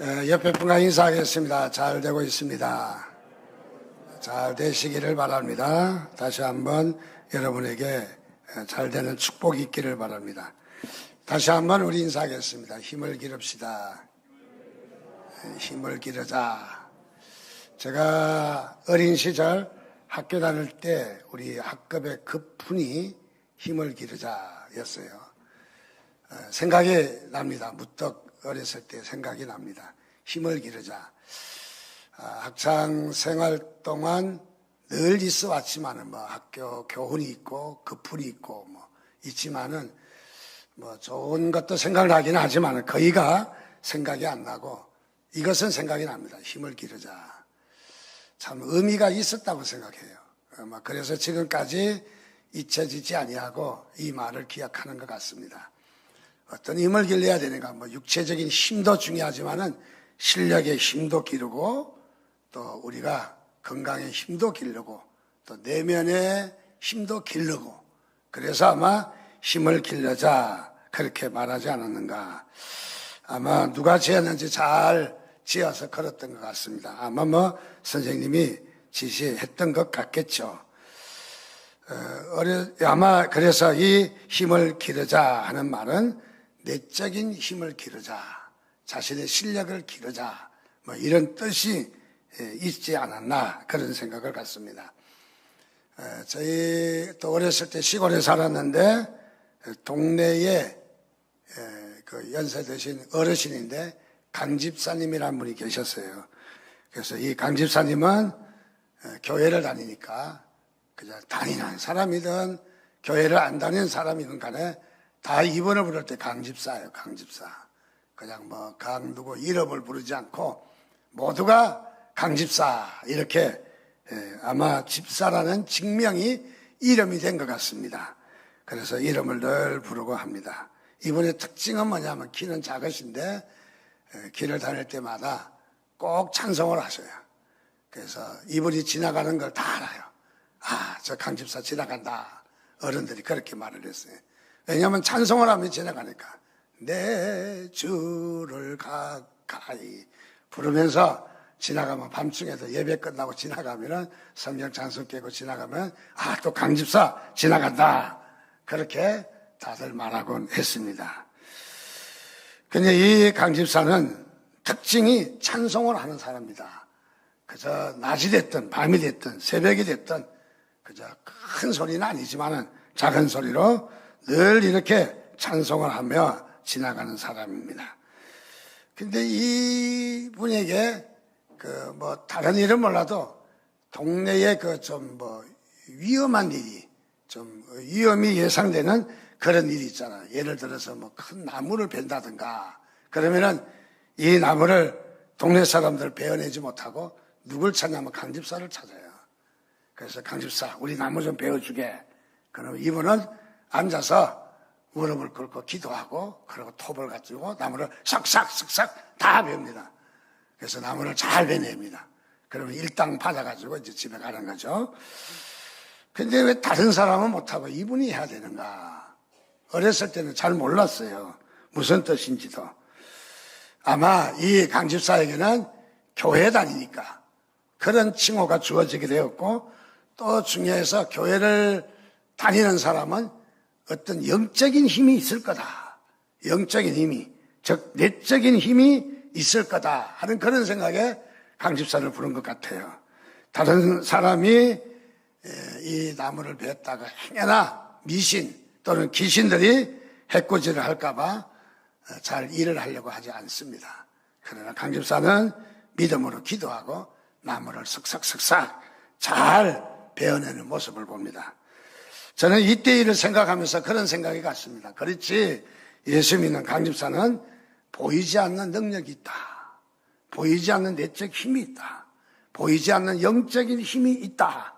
옆에 분과 인사하겠습니다. 잘 되고 있습니다. 잘 되시기를 바랍니다. 다시 한번 여러분에게 잘 되는 축복이 있기를 바랍니다. 다시 한번 우리 인사하겠습니다. 힘을 기릅시다. 힘을 기르자. 제가 어린 시절 학교 다닐 때 우리 학급의 급훈이 힘을 기르자였어요. 생각이 납니다. 무척 어렸을 때 생각이 납니다. 힘을 기르자. 학창 생활 동안 늘 있어 왔지만은 학교 교훈이 있고 급훈이 있고 있지만은 좋은 것도 생각나기는 하지만은 거의가 생각이 안 나고 이것은 생각이 납니다. 힘을 기르자. 참 의미가 있었다고 생각해요. 그래서 지금까지 잊혀지지 아니하고 이 말을 기억하는 것 같습니다. 어떤 힘을 길러야 되는가, 육체적인 힘도 중요하지만은 실력의 힘도 기르고 또 우리가 건강의 힘도 기르고 또 내면의 힘도 기르고 그래서 아마 힘을 길러자 그렇게 말하지 않았는가. 아마 누가 지었는지 잘 지어서 걸었던 것 같습니다. 아마 선생님이 지시했던 것 같겠죠. 아마 그래서 이 힘을 기르자 하는 말은 내적인 힘을 기르자, 자신의 실력을 기르자, 이런 뜻이 있지 않았나 그런 생각을 갖습니다. 저희 또 어렸을 때 시골에 살았는데 동네에 그 연세 드신 어르신인데 강집사님이라는 분이 계셨어요. 그래서 이 강집사님은 교회를 다니니까 그냥 다니는 사람이든 교회를 안 다니는 사람이든 간에 다 이번을 부를 때 강집사예요. 강집사. 그냥 강 누구 이름을 부르지 않고 모두가 강집사 이렇게 아마 집사라는 직명이 이름이 된 것 같습니다. 그래서 이름을 늘 부르고 합니다. 이분의 특징은 뭐냐면 키는 작으신데 길을 다닐 때마다 꼭 찬송을 하셔요. 그래서 이분이 지나가는 걸 다 알아요. 저 강집사 지나간다. 어른들이 그렇게 말을 했어요. 왜냐하면 찬송을 하면 지나가니까 내 주를 가까이 부르면서 지나가면 밤중에도 예배 끝나고 지나가면은 성경 찬송 깨고 지나가면 또 강집사 지나간다 그렇게 다들 말하곤 했습니다. 근데 이 강집사는 특징이 찬송을 하는 사람입니다. 그저 낮이 됐든 밤이 됐든 새벽이 됐든 그저 큰 소리는 아니지만은 작은 소리로 늘 이렇게 찬송을 하며 지나가는 사람입니다. 근데 이 분에게 다른 일은 몰라도 동네에 위험한 일이 좀 위험이 예상되는 그런 일이 있잖아요. 예를 들어서 큰 나무를 벤다든가 그러면은 이 나무를 동네 사람들 베어내지 못하고 누굴 찾냐면 강집사를 찾아요. 그래서 강집사 우리 나무 좀 베어주게. 그럼 이분은 앉아서 무릎을 꿇고 기도하고 그리고 톱을 가지고 나무를 싹싹 다 베옵니다. 그래서 나무를 잘 베냅니다. 그러면 일당 받아가지고 이제 집에 가는 거죠. 근데 왜 다른 사람은 못하고 이분이 해야 되는가? 어렸을 때는 잘 몰랐어요. 무슨 뜻인지도. 아마 이 강집사에게는 교회 다니니까 그런 칭호가 주어지게 되었고 또 중요해서 교회를 다니는 사람은 어떤 영적인 힘이 있을 거다. 영적인 힘이, 즉 내적인 힘이 있을 거다 하는 그런 생각에 강집사를 부른 것 같아요. 다른 사람이 이 나무를 베었다가 행여나 미신 또는 귀신들이 해코지를 할까봐 잘 일을 하려고 하지 않습니다. 그러나 강집사는 믿음으로 기도하고 나무를 슥싹슥싹 잘 베어내는 모습을 봅니다. 저는 이때 일을 생각하면서 그런 생각이 갔습니다. 그렇지 예수 믿는 강집사는 보이지 않는 능력이 있다. 보이지 않는 내적 힘이 있다. 보이지 않는 영적인 힘이 있다.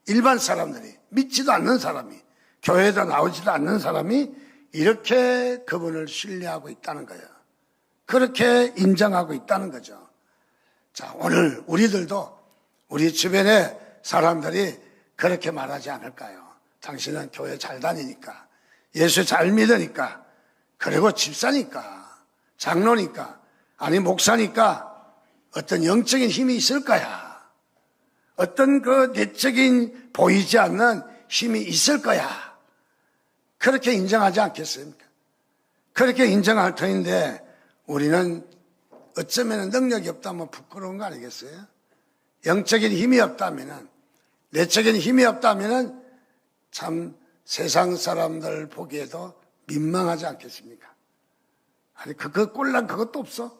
일반 사람들이 믿지도 않는 사람이 교회에도 나오지도 않는 사람이 이렇게 그분을 신뢰하고 있다는 거예요. 그렇게 인정하고 있다는 거죠. 자, 오늘 우리들도 우리 주변의 사람들이 그렇게 말하지 않을까요? 당신은 교회 잘 다니니까, 예수 잘 믿으니까, 그리고 집사니까, 장로니까 아니 목사니까 어떤 영적인 힘이 있을 거야. 어떤 그 내적인 보이지 않는 힘이 있을 거야. 그렇게 인정하지 않겠습니까? 그렇게 인정할 터인데 우리는 어쩌면 능력이 없다면 부끄러운 거 아니겠어요? 영적인 힘이 없다면, 내적인 힘이 없다면 참 세상 사람들 보기에도 민망하지 않겠습니까? 아니 그거 꼴랑 그것도 없어.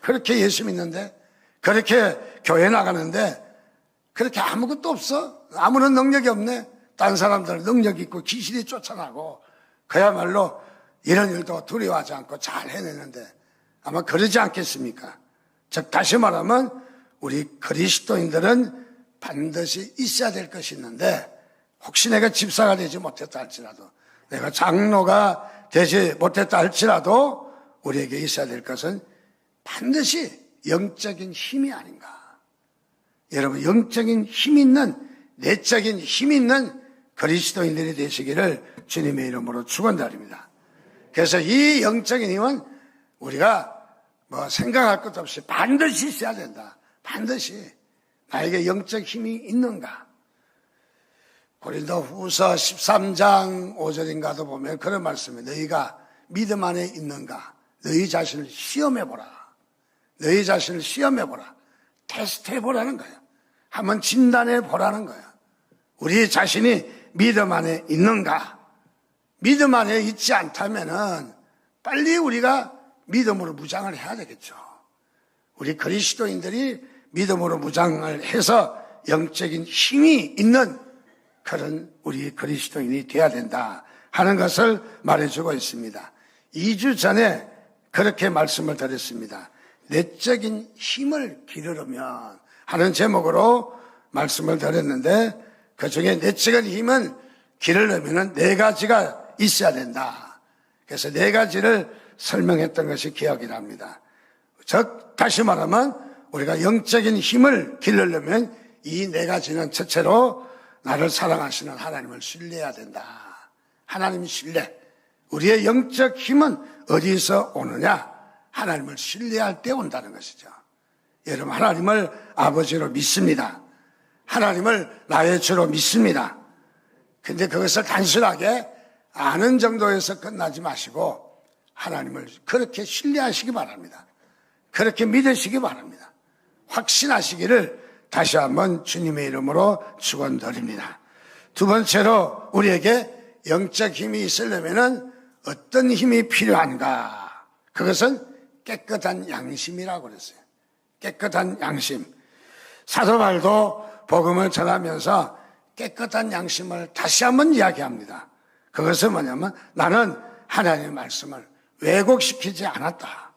그렇게 예수 믿는데, 그렇게 교회 나가는데 그렇게 아무것도 없어. 아무런 능력이 없네. 딴 사람들 능력 있고 귀신이 쫓아나고 그야말로 이런 일도 두려워하지 않고 잘 해내는데 아마 그러지 않겠습니까? 즉 다시 말하면 우리 그리스도인들은 반드시 있어야 될 것이 있는데, 혹시 내가 집사가 되지 못했다 할지라도, 내가 장로가 되지 못했다 할지라도 우리에게 있어야 될 것은 반드시 영적인 힘이 아닌가. 여러분, 영적인 힘 있는, 내적인 힘 있는 그리스도인들이 되시기를 주님의 이름으로 축원드립니다. 그래서 이 영적인 힘은 우리가 뭐 생각할 것도 없이 반드시 있어야 된다. 반드시 나에게 영적 힘이 있는가. 고린도후서 13장 5절인가도 보면 그런 말씀이, 너희가 믿음 안에 있는가. 너희 자신을 시험해보라. 너희 자신을 시험해보라. 테스트해보라는 거예요. 한번 진단해보라는 거예요. 우리 자신이 믿음 안에 있는가. 믿음 안에 있지 않다면은 빨리 우리가 믿음으로 무장을 해야 되겠죠. 우리 그리스도인들이 믿음으로 무장을 해서 영적인 힘이 있는 그런 우리 그리스도인이 되어야 된다 하는 것을 말해주고 있습니다. 2주 전에 그렇게 말씀을 드렸습니다. 내적인 힘을 기르려면 하는 제목으로 말씀을 드렸는데, 그 중에 내적인 힘을 기르려면 네 가지가 있어야 된다. 그래서 네 가지를 설명했던 것이 기억이 납니다. 즉 다시 말하면 우리가 영적인 힘을 기르려면 이 네 가지는 첫째로 나를 사랑하시는 하나님을 신뢰해야 된다. 하나님 신뢰. 우리의 영적 힘은 어디서 오느냐? 하나님을 신뢰할 때 온다는 것이죠. 여러분, 하나님을 아버지로 믿습니다. 하나님을 나의 주로 믿습니다. 근데 그것을 단순하게 아는 정도에서 끝나지 마시고 하나님을 그렇게 신뢰하시기 바랍니다. 그렇게 믿으시기 바랍니다. 확신하시기를 다시 한번 주님의 이름으로 축원드립니다. 두 번째로 우리에게 영적 힘이 있으려면 어떤 힘이 필요한가? 그것은 깨끗한 양심이라고 그랬어요. 깨끗한 양심. 사도 바울도 복음을 전하면서 깨끗한 양심을 다시 한번 이야기합니다. 그것은 뭐냐면 나는 하나님의 말씀을 왜곡시키지 않았다.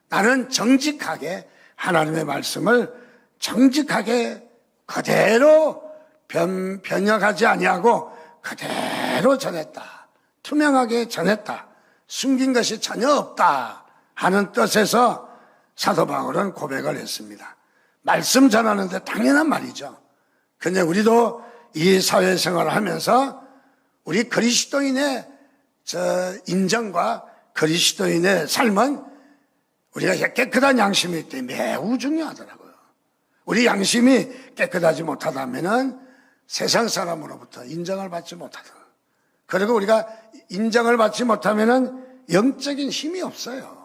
나는 정직하게 하나님의 말씀을 정직하게 그대로 변형하지 아니하고 그대로 전했다. 투명하게 전했다. 숨긴 것이 전혀 없다 하는 뜻에서 사도 바울은 고백을 했습니다. 말씀 전하는데 당연한 말이죠. 근데 우리도 이 사회생활을 하면서 우리 그리스도인의 인정과 그리스도인의 삶은 우리가 깨끗한 양심이 있기 때문에 매우 중요하더라고요. 우리 양심이 깨끗하지 못하다면 세상 사람으로부터 인정을 받지 못하다. 그리고 우리가 인정을 받지 못하면 영적인 힘이 없어요.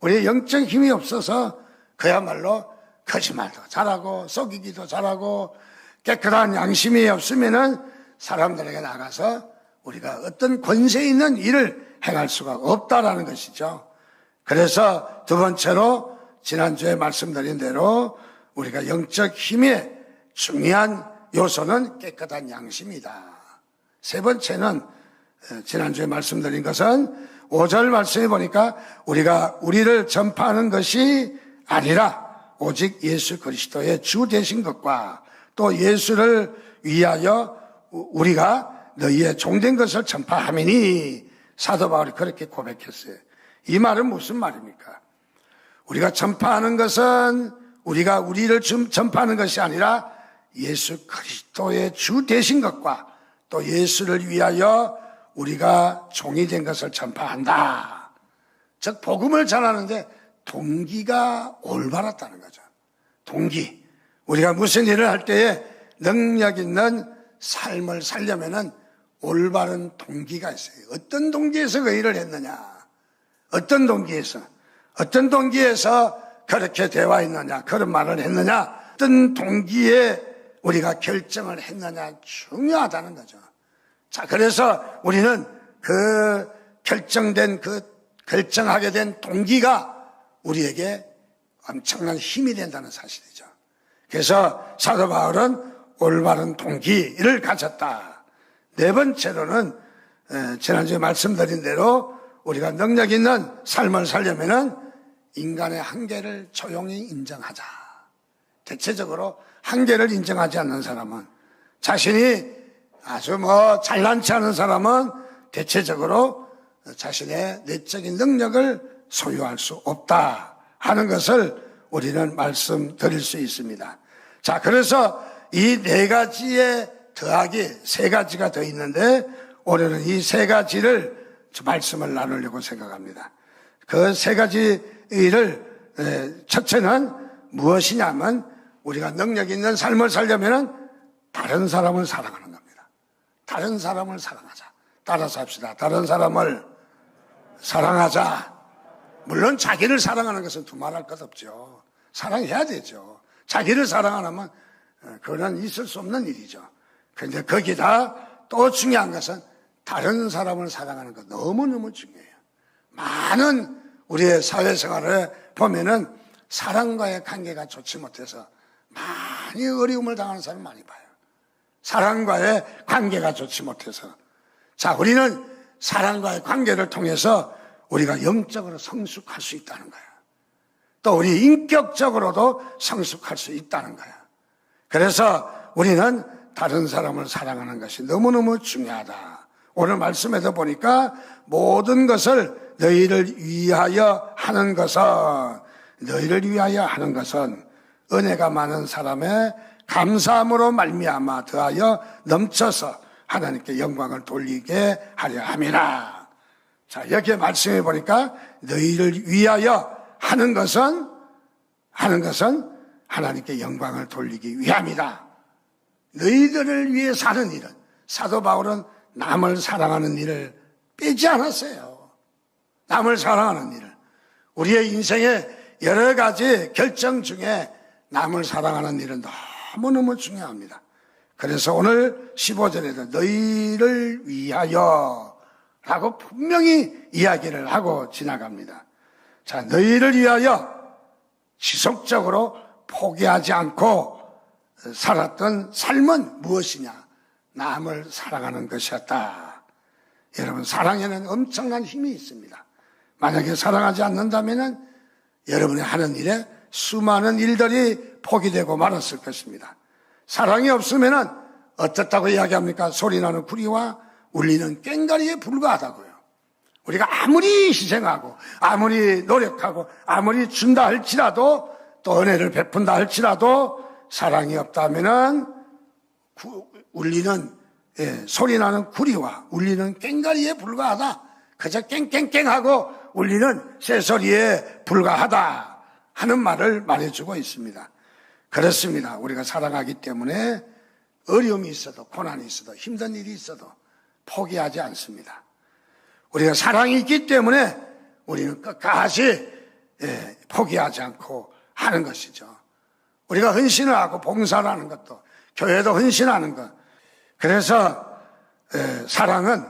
우리의 영적 힘이 없어서 그야말로 거짓말도 잘하고 속이기도 잘하고 깨끗한 양심이 없으면 사람들에게 나가서 우리가 어떤 권세 있는 일을 행할 수가 없다라는 것이죠. 그래서 두 번째로 지난주에 말씀드린 대로 우리가 영적 힘의 중요한 요소는 깨끗한 양심이다. 세 번째는 지난주에 말씀드린 것은 5절 말씀해 보니까 우리가 우리를 전파하는 것이 아니라 오직 예수 그리스도의 주 되신 것과 또 예수를 위하여 우리가 너희의 종된 것을 전파하미니, 사도 바울이 그렇게 고백했어요. 이 말은 무슨 말입니까? 우리가 전파하는 것은 우리가 우리를 전파하는 것이 아니라 예수 그리스도의 주 되신 것과 또 예수를 위하여 우리가 종이 된 것을 전파한다. 즉 복음을 전하는데 동기가 올바랐다는 거죠. 동기. 우리가 무슨 일을 할 때에 능력 있는 삶을 살려면은 올바른 동기가 있어요. 어떤 동기에서 그 일을 했느냐? 어떤 동기에서 그렇게 되어 있느냐? 그런 말을 했느냐? 어떤 동기에 우리가 결정을 했느냐? 중요하다는 거죠. 자, 그래서 우리는 그 결정하게 된 동기가 우리에게 엄청난 힘이 된다는 사실이죠. 그래서 사도 바울은 올바른 동기를 가졌다. 네 번째로는 지난주에 말씀드린 대로 우리가 능력 있는 삶을 살려면은 인간의 한계를 조용히 인정하자. 대체적으로 한계를 인정하지 않는 사람은, 자신이 아주 잘난치 않은 사람은 대체적으로 자신의 내적인 능력을 소유할 수 없다 하는 것을 우리는 말씀드릴 수 있습니다. 자, 그래서 이 네 가지에 더하기 세 가지가 더 있는데 오늘은 이 세 가지를 말씀을 나누려고 생각합니다. 그 세 가지를 첫째는 무엇이냐면 우리가 능력 있는 삶을 살려면 다른 사람을 사랑하는 겁니다. 다른 사람을 사랑하자. 따라서 합시다. 다른 사람을 사랑하자. 물론 자기를 사랑하는 것은 두말할 것 없죠. 사랑해야 되죠. 자기를 사랑하면 그건 있을 수 없는 일이죠. 그런데 거기다 또 중요한 것은 다른 사람을 사랑하는 것 너무너무 중요해요. 많은 우리의 사회생활을 보면은 사랑과의 관계가 좋지 못해서 많이 어려움을 당하는 사람 많이 봐요. 사랑과의 관계가 좋지 못해서. 자, 우리는 사랑과의 관계를 통해서 우리가 영적으로 성숙할 수 있다는 거예요. 또 우리 인격적으로도 성숙할 수 있다는 거예요. 그래서 우리는 다른 사람을 사랑하는 것이 너무너무 중요하다. 오늘 말씀에도 보니까 모든 것을 너희를 위하여 하는 것은 은혜가 많은 사람의 감사함으로 말미암아 더하여 넘쳐서 하나님께 영광을 돌리게 하려 함이라. 자, 여기에 말씀해 보니까 너희를 위하여 하는 것은 하나님께 영광을 돌리기 위함이다. 너희들을 위해 사는 일은, 사도 바울은 남을 사랑하는 일을 빼지 않았어요. 남을 사랑하는 일을. 우리의 인생의 여러 가지 결정 중에 남을 사랑하는 일은 너무너무 중요합니다. 그래서 오늘 15절에도 너희를 위하여 라고 분명히 이야기를 하고 지나갑니다. 자, 너희를 위하여 지속적으로 포기하지 않고 살았던 삶은 무엇이냐? 남을 사랑하는 것이었다. 여러분, 사랑에는 엄청난 힘이 있습니다. 만약에 사랑하지 않는다면 여러분이 하는 일에 수많은 일들이 포기되고 말았을 것입니다. 사랑이 없으면 어떻다고 이야기합니까? 소리나는 구리와 울리는 꽹과리에 불과하다고요. 우리가 아무리 희생하고 아무리 노력하고 아무리 준다 할지라도 또 은혜를 베푼다 할지라도 사랑이 없다면 소리나는 구리와 울리는 꽹과리에 불과하다. 그저 깽깽깽하고 울리는 새소리에 불과하다 하는 말을 말해주고 있습니다. 그렇습니다. 우리가 사랑하기 때문에 어려움이 있어도 고난이 있어도 힘든 일이 있어도 포기하지 않습니다. 우리가 사랑이 있기 때문에 우리는 끝까지 포기하지 않고 하는 것이죠. 우리가 헌신을 하고 봉사를 하는 것도, 교회도 헌신하는 것. 그래서 사랑은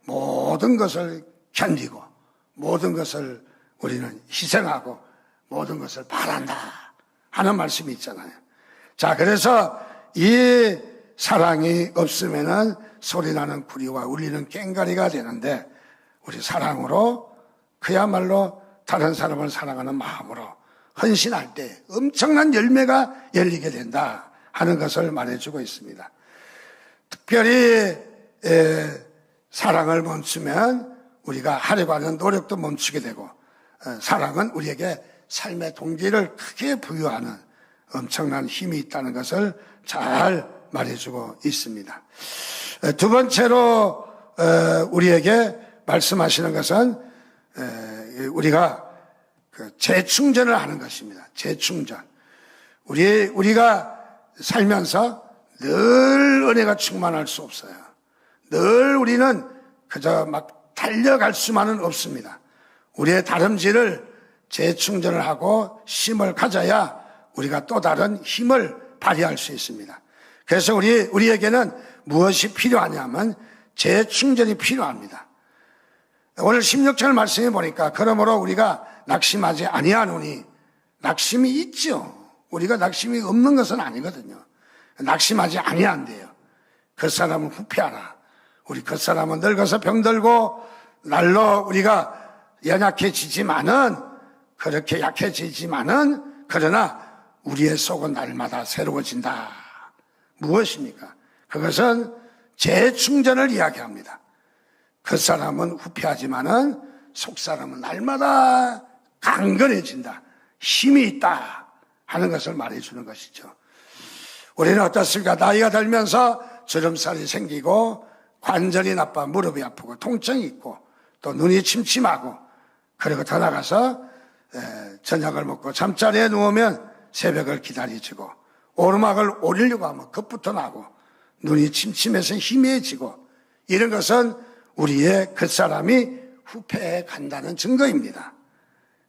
모든 것을 견디고 모든 것을 우리는 희생하고 모든 것을 바란다 하는 말씀이 있잖아요. 자, 그래서 이 사랑이 없으면은 소리나는 구리와 울리는 꽹과리가 되는데, 우리 사랑으로 그야말로 다른 사람을 사랑하는 마음으로 헌신할 때 엄청난 열매가 열리게 된다 하는 것을 말해주고 있습니다. 특별히 사랑을 멈추면 우리가 하려고 하는 노력도 멈추게 되고, 사랑은 우리에게 삶의 동기를 크게 부여하는 엄청난 힘이 있다는 것을 잘 말해주고 있습니다. 두 번째로 우리에게 말씀하시는 것은 우리가 재충전을 하는 것입니다. 재충전. 우리가 살면서 늘 은혜가 충만할 수 없어요. 늘 우리는 그저 막 달려갈 수만은 없습니다. 우리의 다름질을 재충전을 하고 힘을 가져야 우리가 또 다른 힘을 발휘할 수 있습니다. 그래서 우리에게는 무엇이 필요하냐면 재충전이 필요합니다. 오늘 16절 말씀해 보니까 그러므로 우리가 낙심하지 아니하노니, 낙심이 있죠. 우리가 낙심이 없는 것은 아니거든요. 낙심하지 아니한대요. 그 사람은 후패하라. 우리 그 사람은 늙어서 병들고 날로 우리가 연약해지지만은, 그렇게 약해지지만은, 그러나 우리의 속은 날마다 새로워진다. 무엇입니까? 그것은 재충전을 이야기합니다. 그 사람은 후패하지만은 속 사람은 날마다 강건해진다. 힘이 있다 하는 것을 말해주는 것이죠. 우리는 어떻습니까? 나이가 들면서 주름살이 생기고 관절이 나빠 무릎이 아프고 통증이 있고 또 눈이 침침하고, 그리고 더 나가서 저녁을 먹고 잠자리에 누우면 새벽을 기다리지고 오르막을 오르려고 하면 겁부터 나고 눈이 침침해서 희미해지고, 이런 것은 우리의 그 사람이 후패해 간다는 증거입니다.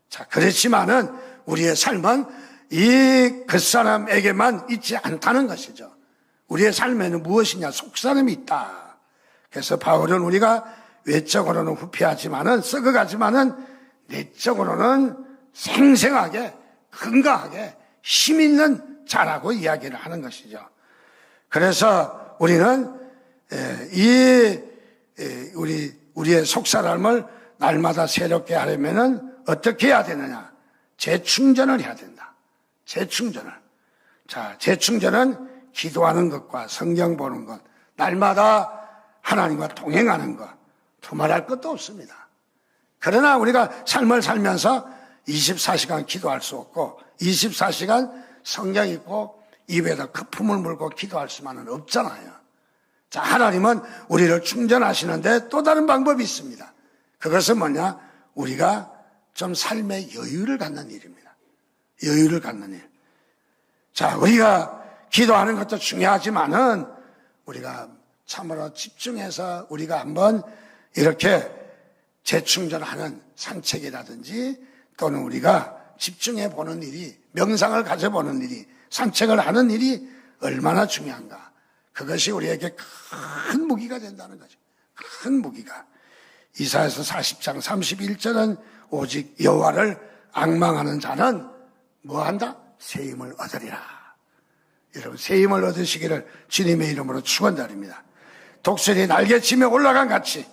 자, 그렇지만은 우리의 삶은 이 그 사람에게만 있지 않다는 것이죠. 우리의 삶에는 무엇이냐? 속사람이 있다. 그래서 바울은 우리가 외적으로는 후패하지만은, 썩어가지만은 내적으로는 생생하게 건강하게 힘 있는 자라고 이야기를 하는 것이죠. 그래서 우리는 우리의 속사람을 날마다 새롭게 하려면은 어떻게 해야 되느냐? 재충전을 해야 된다. 재충전을. 자, 재충전은 기도하는 것과 성경 보는 것, 날마다 하나님과 동행하는 것, 두말할 것도 없습니다. 그러나 우리가 삶을 살면서 24시간 기도할 수 없고 24시간 성경 읽고 입에다 거품을 물고 기도할 수만은 없잖아요. 자, 하나님은 우리를 충전하시는데 또 다른 방법이 있습니다. 그것은 뭐냐? 우리가 좀 삶의 여유를 갖는 일입니다. 여유를 갖는 일. 자, 우리가 기도하는 것도 중요하지만은 우리가 참으로 집중해서 우리가 한번 이렇게 재충전하는 산책이라든지 또는 우리가 집중해 보는 일이, 명상을 가져보는 일이, 산책을 하는 일이 얼마나 중요한가. 그것이 우리에게 큰 무기가 된다는 거죠. 큰 무기가. 이사야서 40장 31절은 오직 여호와를 앙망하는 자는 뭐한다? 새 힘을 얻으리라. 여러분, 새 힘을 얻으시기를 주님의 이름으로 축원드립니다. 독수리 날개치며 올라간 같이,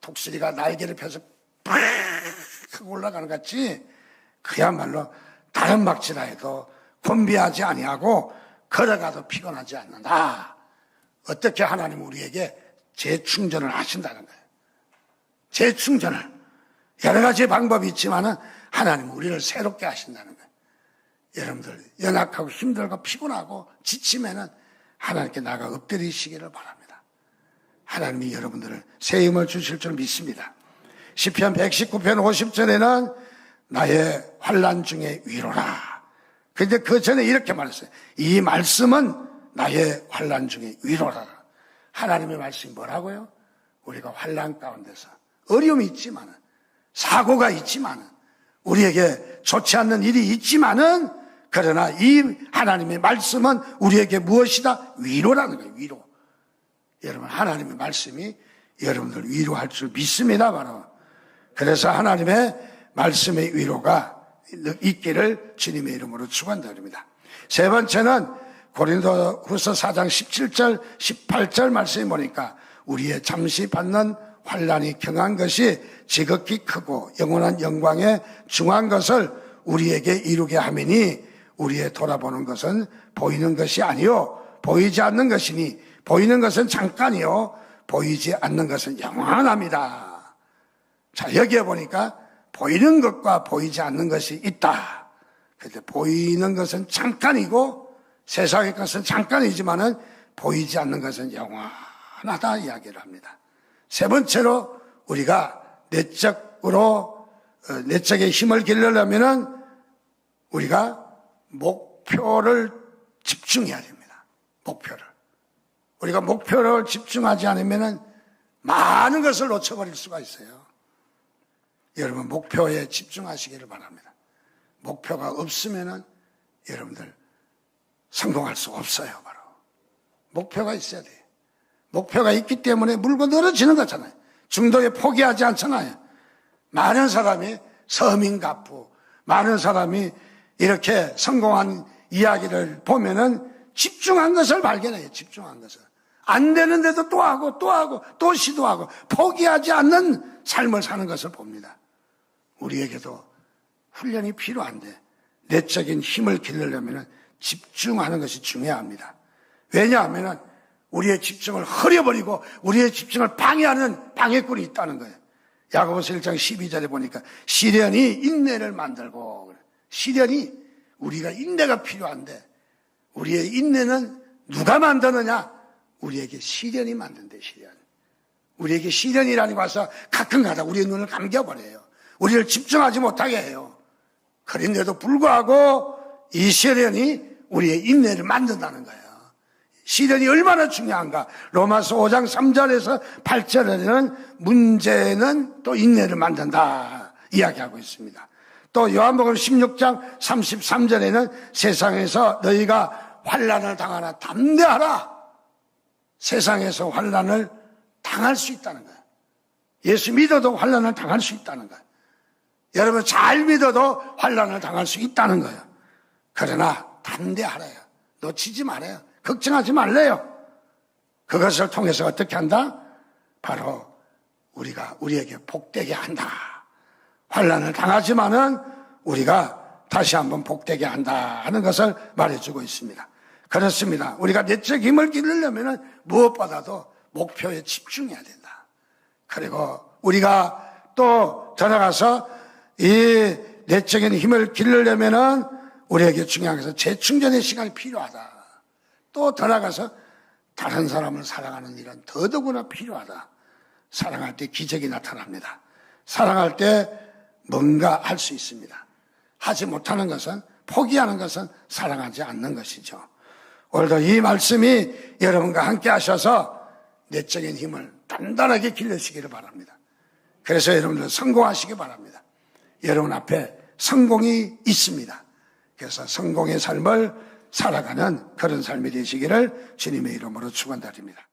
독수리가 날개를 펴서 팍 올라가는 같이 그야말로 다른 막지라 해도 곤비하지 아니하고 걸어가도 피곤하지 않는다. 어떻게 하나님은 우리에게 재충전을 하신다는 거예요. 재충전을. 여러 가지 방법이 있지만은 하나님은 우리를 새롭게 하신다는 거예요. 여러분들 연약하고 힘들고 피곤하고 지치면은 하나님께 나가 엎드리시기를 바랍니다. 하나님이 여러분들을 새 힘을 주실 줄 믿습니다. 시편 119편 50절에는 나의 환난 중에 위로라. 그런데 그 전에 이렇게 말했어요. 이 말씀은 나의 환난 중에 위로라. 하나님의 말씀이 뭐라고요? 우리가 환난 가운데서 어려움이 있지만은, 사고가 있지만은, 우리에게 좋지 않는 일이 있지만은, 그러나 이 하나님의 말씀은 우리에게 무엇이다? 위로라는 거예요. 위로. 여러분, 하나님의 말씀이 여러분들 위로할 줄 믿습니다. 바로. 그래서 하나님의 말씀의 위로가 있기를 주님의 이름으로 축원드립니다. 세 번째는 고린도후서 4장 17절 18절 말씀에 보니까 우리의 잠시 받는 환난이 경한 것이 지극히 크고 영원한 영광에 중한 것을 우리에게 이루게 하매니 우리의 돌아보는 것은 보이는 것이 아니요 보이지 않는 것이니 보이는 것은 잠깐이요 보이지 않는 것은 영원합니다. 자, 여기에 보니까 보이는 것과 보이지 않는 것이 있다. 그런데 보이는 것은 잠깐이고 세상의 것은 잠깐이지만은 보이지 않는 것은 영원하다 이야기를 합니다. 세 번째로 우리가 내적으로 내적인 힘을 기르려면은 우리가 목표를 집중해야 됩니다. 목표를. 우리가 목표를 집중하지 않으면은 많은 것을 놓쳐버릴 수가 있어요. 여러분 목표에 집중하시기를 바랍니다. 목표가 없으면은 여러분들 성공할 수 없어요. 바로 목표가 있어야 돼요. 목표가 있기 때문에 물고 늘어지는 거잖아요. 중도에 포기하지 않잖아요. 많은 사람이 서민갑부, 많은 사람이 이렇게 성공한 이야기를 보면은 집중한 것을 발견해요. 집중한 것을. 안 되는데도 또 하고 또 하고 또 시도하고 포기하지 않는 삶을 사는 것을 봅니다. 우리에게도 훈련이 필요한데 내적인 힘을 기르려면 집중하는 것이 중요합니다. 왜냐하면 우리의 집중을 흐려버리고 우리의 집중을 방해하는 방해꾼이 있다는 거예요. 야고보서 1장 12절에 보니까 시련이 인내를 만들고, 시련이 우리가 인내가 필요한데 우리의 인내는 누가 만드느냐? 우리에게 시련이 만든대. 시련. 우리에게 시련이라는 거 와서 가끔가다 우리의 눈을 감겨버려요. 우리를 집중하지 못하게 해요. 그런데도 불구하고 이 시련이 우리의 인내를 만든다는 거예요. 시련이 얼마나 중요한가. 로마서 5장 3절에서 8절에는 문제는 또 인내를 만든다 이야기하고 있습니다. 또 요한복음 16장 33절에는 세상에서 너희가 환난을 당하나 담대하라. 세상에서 환난을 당할 수 있다는 거예요. 예수 믿어도 환난을 당할 수 있다는 거예요. 여러분 잘 믿어도 환난을 당할 수 있다는 거예요. 그러나 담대하래요. 놓치지 말아요. 걱정하지 말래요. 그것을 통해서 어떻게 한다? 바로 우리에게 복되게 한다. 환난을 당하지만은 우리가 다시 한번 복되게 한다 하는 것을 말해주고 있습니다. 그렇습니다. 우리가 내적 힘을 기르려면 무엇보다도 목표에 집중해야 된다. 그리고 우리가 또 들어가서 이 내적인 힘을 기르려면은 우리에게 중요한 것은 재충전의 시간이 필요하다. 또 들어가서 다른 사람을 사랑하는 일은 더더구나 필요하다. 사랑할 때 기적이 나타납니다. 사랑할 때 뭔가 할 수 있습니다. 하지 못하는 것은, 포기하는 것은 사랑하지 않는 것이죠. 오늘도 이 말씀이 여러분과 함께 하셔서 내적인 힘을 단단하게 길러시기를 바랍니다. 그래서 여러분들 성공하시기 바랍니다. 여러분 앞에 성공이 있습니다. 그래서 성공의 삶을 살아가는 그런 삶이 되시기를 주님의 이름으로 축원드립니다.